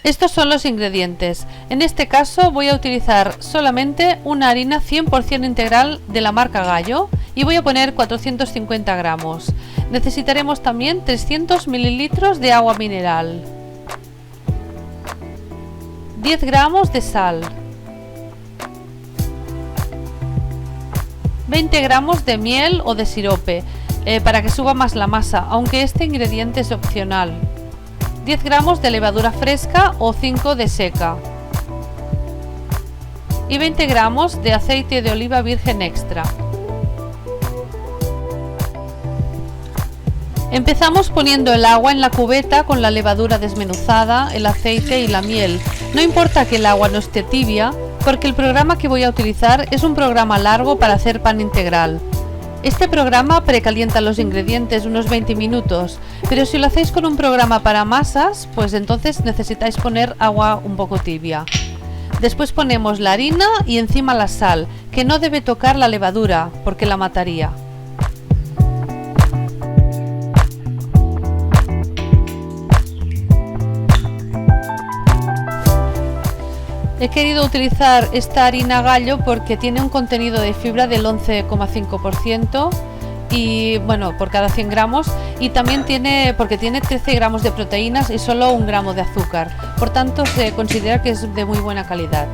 Estos son los ingredientes. En este caso voy a utilizar solamente una harina 100% integral de la marca Gallo y voy a poner 450 gramos. Necesitaremos también 300 mililitros de agua mineral, 10 gramos de sal, 20 gramos de miel o de sirope para que suba más la masa, aunque este ingrediente es opcional. 10 gramos de levadura fresca o 5 de seca y 20 gramos de aceite de oliva virgen extra. Empezamos poniendo el agua en la cubeta con la levadura desmenuzada, el aceite y la miel. No importa que el agua no esté tibia, porque el programa que voy a utilizar es un programa largo para hacer pan integral. Este programa precalienta los ingredientes unos 20 minutos, pero si lo hacéis con un programa para masas, pues entonces necesitáis poner agua un poco tibia. Después ponemos la harina y encima la sal, que no debe tocar la levadura, porque la mataría. He querido utilizar esta harina Gallo porque tiene un contenido de fibra del 11,5% y bueno, por cada 100 gramos, y también porque tiene 13 gramos de proteínas y solo 1 gramo de azúcar, por tanto se considera que es de muy buena calidad.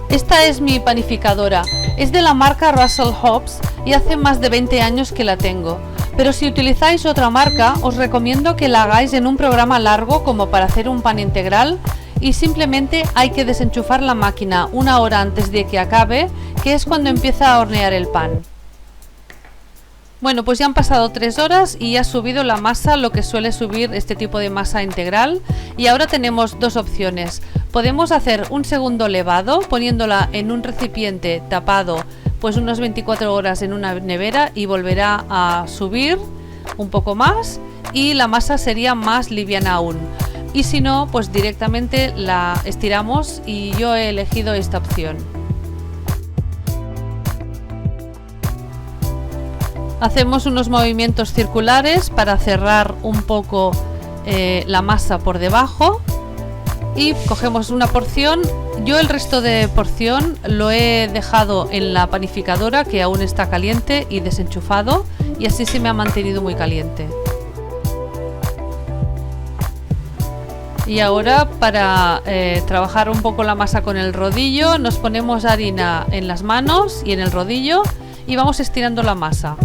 Esta es mi panificadora, es de la marca Russell Hobbs y hace más de 20 años que la tengo, pero si utilizáis otra marca os recomiendo que la hagáis en un programa largo como para hacer un pan integral, y simplemente hay que desenchufar la máquina 1 hora antes de que acabe, que es cuando empieza a hornear el pan. Bueno, pues ya han pasado 3 horas y ha subido la masa, lo que suele subir este tipo de masa integral, y ahora tenemos dos opciones. Podemos hacer un segundo levado poniéndola en un recipiente tapado pues unos 24 horas en una nevera y volverá a subir un poco más y la masa sería más liviana aún. Y si no, pues directamente la estiramos, y yo he elegido esta opción. Hacemos unos movimientos circulares para cerrar un poco la masa por debajo y cogemos una porción. Yo el resto de porción lo he dejado en la panificadora, que aún está caliente, y desenchufado, y así se me ha mantenido muy caliente. Y ahora, para trabajar un poco la masa con el rodillo, nos ponemos harina en las manos y en el rodillo y vamos estirando la masa.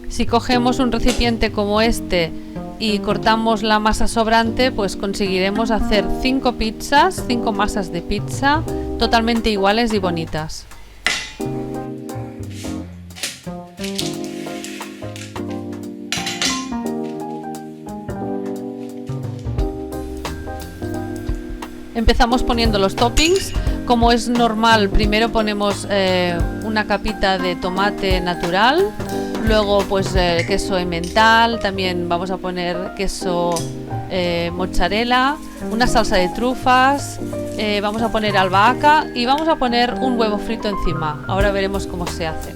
Si cogemos un recipiente como este y cortamos la masa sobrante, pues conseguiremos hacer 5 pizzas, 5 masas de pizza totalmente iguales y bonitas. Empezamos poniendo los toppings. Como es normal, primero ponemos una capita de tomate natural, luego pues queso emmental, también vamos a poner queso mozzarella, una salsa de trufas, vamos a poner albahaca y vamos a poner un huevo frito encima. Ahora veremos cómo se hace.